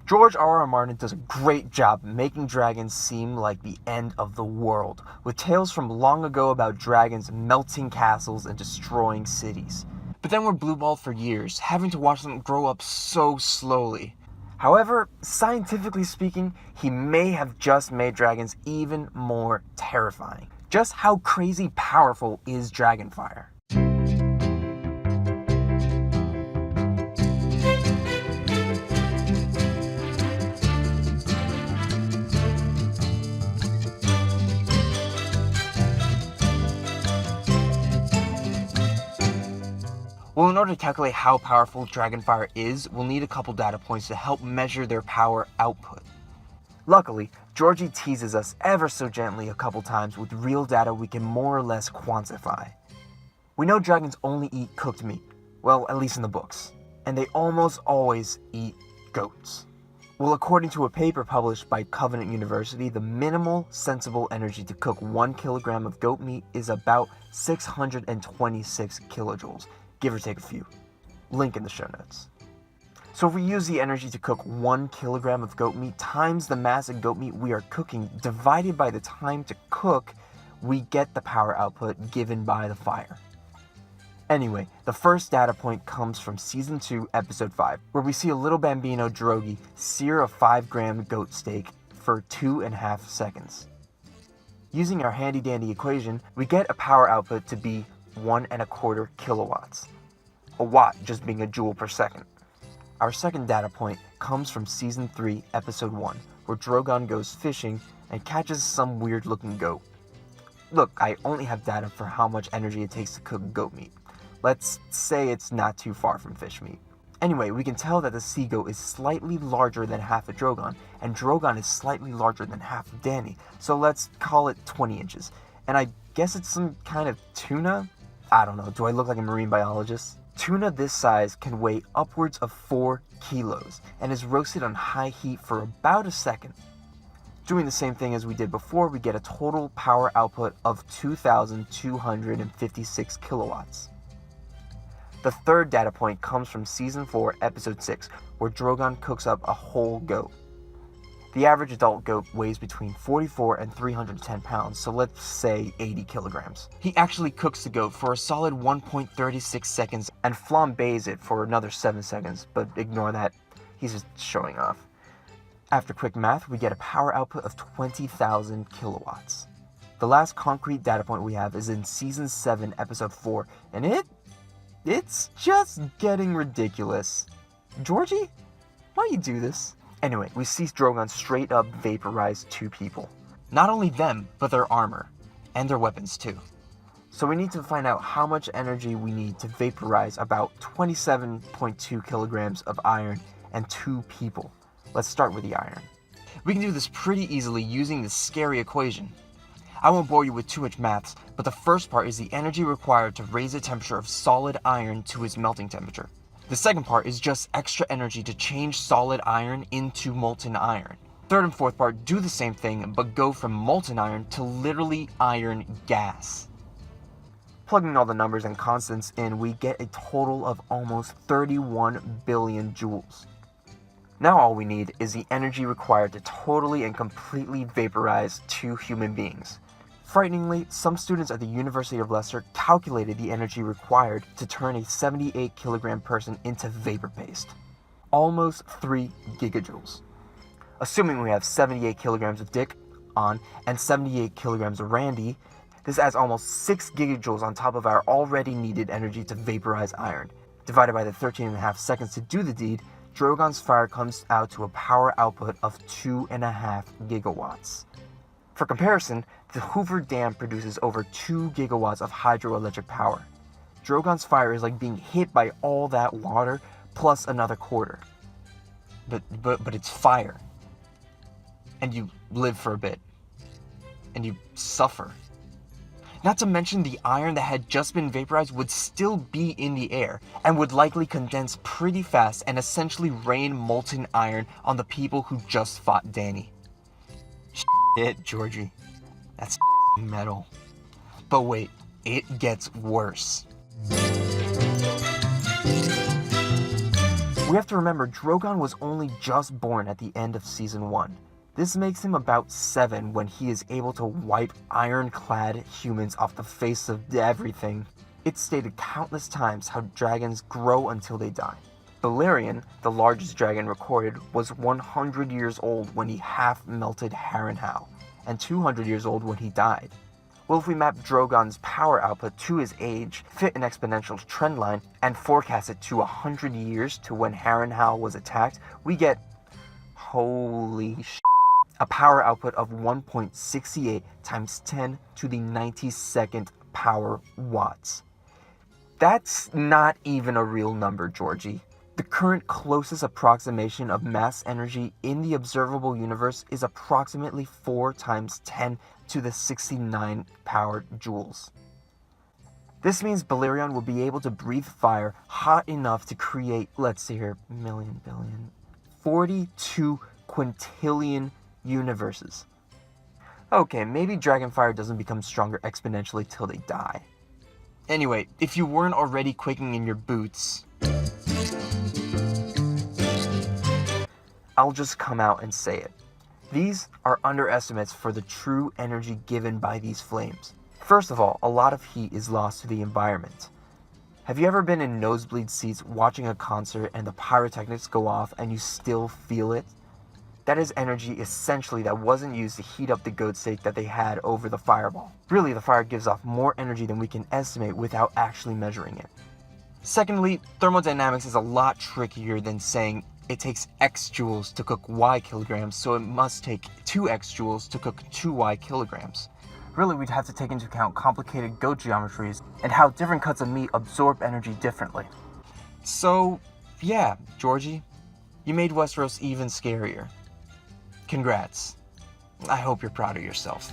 George R.R. Martin does a great job making dragons seem like the end of the world, with tales from long ago about dragons melting castles and destroying cities. But then we're blueballed for years, having to watch them grow up so slowly. However, scientifically speaking, he may have just made dragons even more terrifying. Just how crazy powerful is Dragonfire? Well, in order to calculate how powerful Dragonfire is, we'll need a couple data points to help measure their power output. Luckily, Georgie teases us ever so gently a couple times with real data we can more or less quantify. We know dragons only eat cooked meat, well, at least in the books, and they almost always eat goats. Well, according to a paper published by Covenant University, the minimal sensible energy to cook 1 kilogram of goat meat is about 626 kilojoules, give or take a few. Link in the show notes. So if we use the energy to cook 1 kilogram of goat meat times the mass of goat meat we are cooking divided by the time to cook, we get the power output given by the fire. Anyway, the first data point comes from Season 2, Episode 5, where we see a little bambino Drogi sear a 5-gram goat steak for 2.5 seconds. Using our handy dandy equation, we get a power output to be 1.25 kilowatts. A watt just being a joule per second. Our second data point comes from Season 3, Episode 1, where Drogon goes fishing and catches some weird looking goat. Look, I only have data for how much energy it takes to cook goat meat. Let's say it's not too far from fish meat. Anyway, we can tell that the sea goat is slightly larger than half of Drogon, and Drogon is slightly larger than half of Dany, so let's call it 20 inches. And I guess it's some kind of tuna? I don't know, do I look like a marine biologist? Tuna this size can weigh upwards of 4 kilos, and is roasted on high heat for about a second. Doing the same thing as we did before, we get a total power output of 2,256 kilowatts. The third data point comes from Season 4, Episode 6, where Drogon cooks up a whole goat. The average adult goat weighs between 44 and 310 pounds, so let's say 80 kilograms. He actually cooks the goat for a solid 1.36 seconds and flambés it for another 7 seconds, but ignore that, he's just showing off. After quick math, we get a power output of 20,000 kilowatts. The last concrete data point we have is in Season 7, Episode 4, and it's just getting ridiculous. Georgie, why you do this? Anyway, we see Drogon straight up vaporize 2 people. Not only them, but their armor, and their weapons too. So we need to find out how much energy we need to vaporize about 27.2 kilograms of iron and 2 people. Let's start with the iron. We can do this pretty easily using this scary equation. I won't bore you with too much maths, but the first part is the energy required to raise the temperature of solid iron to its melting temperature. The second part is just extra energy to change solid iron into molten iron. Third and fourth part do the same thing, but go from molten iron to literally iron gas. Plugging all the numbers and constants in, we get a total of almost 31 billion joules. Now all we need is the energy required to totally and completely vaporize 2 human beings. Frighteningly, some students at the University of Leicester calculated the energy required to turn a 78 kilogram person into vapor paste. Almost 3 gigajoules. Assuming we have 78 kilograms of Dick on and 78 kilograms of Randy, this adds almost 6 gigajoules on top of our already needed energy to vaporize iron. Divided by the 13.5 seconds to do the deed, Drogon's fire comes out to a power output of 2.5 gigawatts. For comparison, the Hoover Dam produces over 2 gigawatts of hydroelectric power. Drogon's fire is like being hit by all that water plus another quarter. But it's fire. And you live for a bit. And you suffer. Not to mention the iron that had just been vaporized would still be in the air and would likely condense pretty fast and essentially rain molten iron on the people who just fought Dany. Shit, Georgie. That's metal. But wait, it gets worse. We We have to remember Drogon was only just born at the end of Season 1. This makes him about 7 when he is able to wipe ironclad humans off the face of everything. It's stated countless times how dragons grow until they die. Balerion, the largest dragon recorded, was 100 years old when he half-melted Harrenhal, and 200 years old when he died. Well, if we map Drogon's power output to his age, fit an exponential trend line, and forecast it to 100 years to when Harrenhal was attacked, we get, holy sh*, a power output of 1.68 times 10 to the 92nd power watts. That's not even a real number, Georgie. The current closest approximation of mass energy in the observable universe is approximately 4 times 10 to the 69 powered joules. This means Balerion will be able to breathe fire hot enough to create, let's see here, 42 quintillion universes. Okay, maybe Dragonfire doesn't become stronger exponentially till they die. Anyway, if you weren't already quaking in your boots, I'll just come out and say it. These are underestimates for the true energy given by these flames. First of all, a lot of heat is lost to the environment. Have you ever been in nosebleed seats watching a concert and the pyrotechnics go off and you still feel it? That is energy essentially that wasn't used to heat up the goat steak that they had over the fireball. Really, the fire gives off more energy than we can estimate without actually measuring it. Secondly, thermodynamics is a lot trickier than saying it takes X joules to cook Y kilograms, so it must take 2X joules to cook 2Y kilograms. Really, we'd have to take into account complicated goat geometries and how different cuts of meat absorb energy differently. So, yeah, Georgie, you made Westeros even scarier. Congrats. I hope you're proud of yourself.